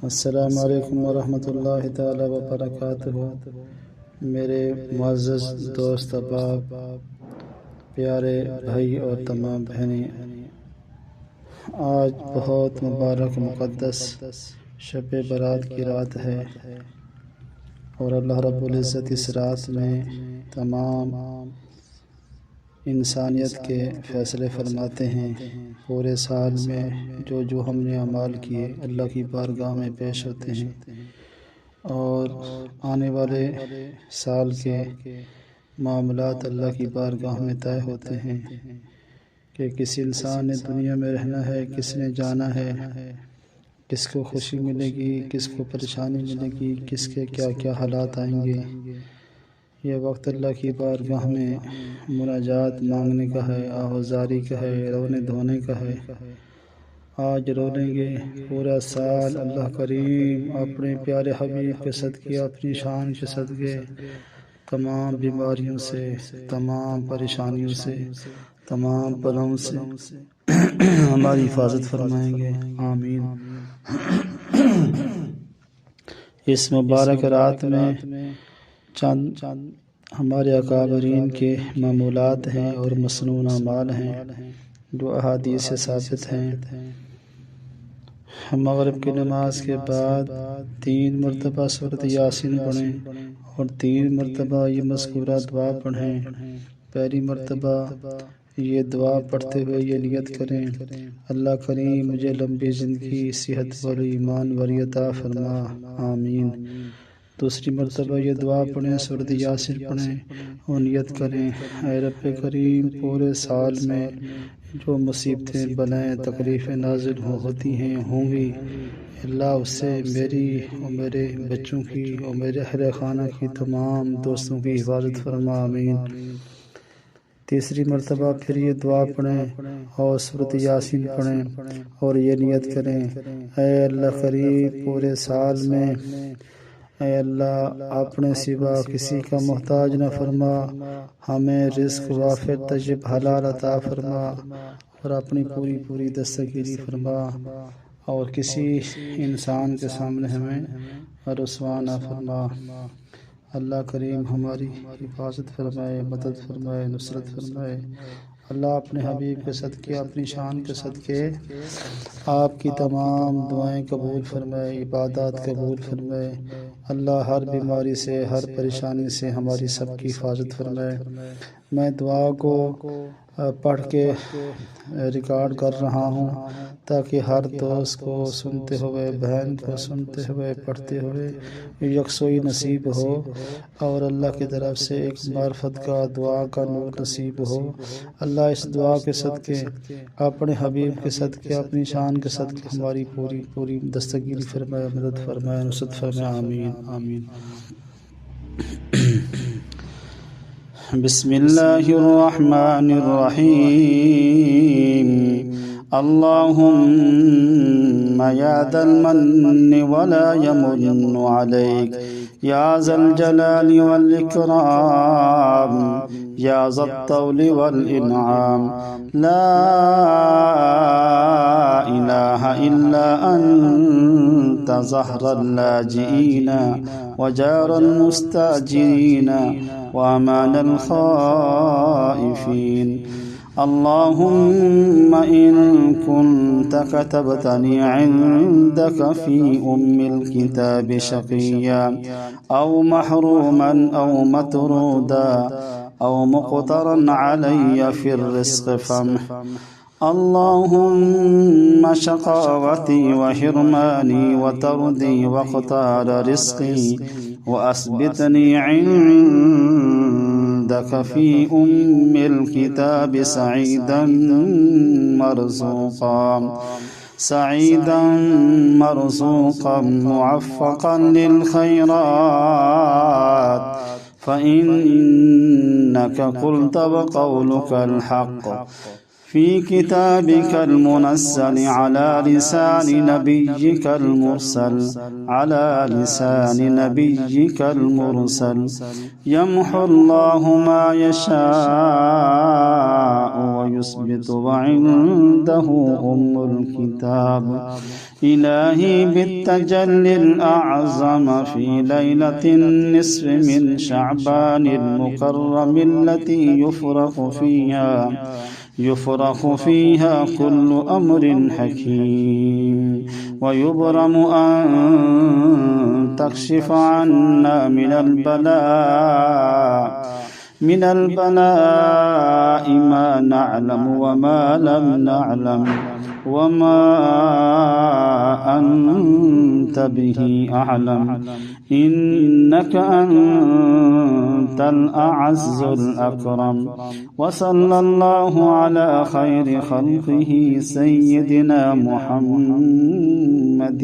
السلام علیکم ورحمۃ اللہ تعالی وبرکاتہ۔ میرے معزز دوست احباب، پیارے بھائی اور تمام بہنیں، آج بہت مبارک مقدس شب برات کی رات ہے اور اللہ رب العزت اس رات میں تمام انسانیت کے فیصلے فرماتے ہیں۔ پورے سال میں جو ہم نے اعمال کیے اللہ کی بارگاہ میں پیش ہوتے ہیں اور آنے والے سال کے معاملات اللہ کی بارگاہ میں طے ہوتے ہیں کہ کس انسان نے دنیا میں رہنا ہے، کس نے جانا ہے، کس کو خوشی ملے گی، کس کو پریشانی ملے گی، کس کے کیا کیا حالات آئیں گے۔ یہ وقت اللہ کی بارگاہ میں مناجات مانگنے کا ہے، آہوزاری کا ہے، رونے دھونے کا ہے۔ آج رو لیں گے، پورا سال اللہ کریم اپنے پیارے حبیب کے صدقے، اپنی شان کے صدقے تمام بیماریوں سے، تمام پریشانیوں سے، تمام بلاؤں سے ہماری حفاظت فرمائیں گے، آمین۔ اس مبارک رات میں چند ہمارے اکابرین کے معمولات ہیں اور مسنون اعمال ہیں جو احادیث سے ثابت ہیں۔ ہم مغرب کی نماز کے بعد 3 مرتبہ سورۃ یاسین پڑھیں اور 3 مرتبہ یہ مذکورہ دعا پڑھیں۔ پہلی مرتبہ یہ دعا پڑھتے ہوئے یہ نیت کریں، اللہ کریم مجھے لمبی زندگی، صحت و ایمان والی عطا فرما، آمین۔ دوسری مرتبہ یہ دعا پڑھیں، سورۃ یاسین پڑھیں اور نیت کریں، اے رب کریم پورے سال میں جو مصیبتیں، بلائیں، تکلیفیں نازل ہوتی ہیں، ہوں گی، اللہ اس سے میری اور میرے بچوں کی اور میرے اہل خانہ کی تمام دوستوں کی حفاظت فرما، آمین۔ تیسری مرتبہ پھر یہ دعا پڑھیں اور سورۃ یاسین پڑھیں اور یہ نیت کریں، اے اللہ کریم پورے سال میں اے اللہ اپنے سوا کسی کا محتاج نہ فرما، ہمیں رزق وافر طیب حلال عطا فرما اور اپنی پوری دستگیری فرما اور کسی انسان کے سامنے ہمیں رسوا نہ فرما۔ اللہ کریم ہماری حفاظت فرمائے، مدد فرمائے، نصرت فرمائے۔ اللہ اپنے حبیب کے صدقے، اپنی شان کے صدقے آپ کی تمام دعائیں قبول فرمائے، عبادات قبول فرمائے۔ اللہ ہر بیماری سے، ہر پریشانی سے ہماری سب کی حفاظت فرمائے۔ میں دعا کو پڑھ کے ریکارڈ کر رہا ہوں تاکہ ہر دوست کو سنتے ہوئے، بہن کو سنتے ہوئے، پڑھتے ہوئے یکسوئی نصیب ہو اور اللہ کی طرف سے ایک معرفت کا، دعا کا نور نصیب ہو۔ اللہ اس دعا کے صدقے، اپنے حبیب کے صدقے، اپنی شان کے صدقے ہماری پوری دستگیری فرمائے، مدد فرمائے، نصرت فرمائے، آمین آمین۔ بسم اللہ الرحمن الرحیم۔ اللہم یا ذا المن ولا یمن علیک، یا ذا الجلال والاکرام، یا ذا الطول والانعام، لا الہ الا انت ظہر اللاجئین وجار المستاجرین وأمان الخائفين۔ اللهم إن كنت كتبتني عندك في الكتاب شقيا أو محروما أو مطرودا أو مقترا علي في الرزق فامح، اللهم شقاوتي وحرماني وطردي واختار رزقي وأثبتني عندك في الكتاب سعيدا مرزوقا موفقا للخيرات، فإنك قلت وقولك الحق في كتابك المنزل على لسان نبيك المرسل، يمحو الله ما يشاء ويثبت وعنده الكتاب، إلهي بالتجلي الأعظم في ليلة النصف من شعبان المكرم التي يفرخ فيها كل أمر حكيم، ويبرم أن تكشف عنا من البلاء ما نعلم وما لم نعلم، وما أنت به أعلم، إنك أنت الأعز الأكرم. وصلى الله على خير خلقه سيدنا محمد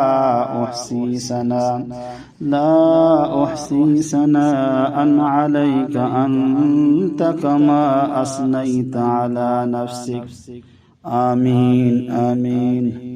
أحصي ثناء عليك أنت كما أثنيت على نفسك। آمين آمين।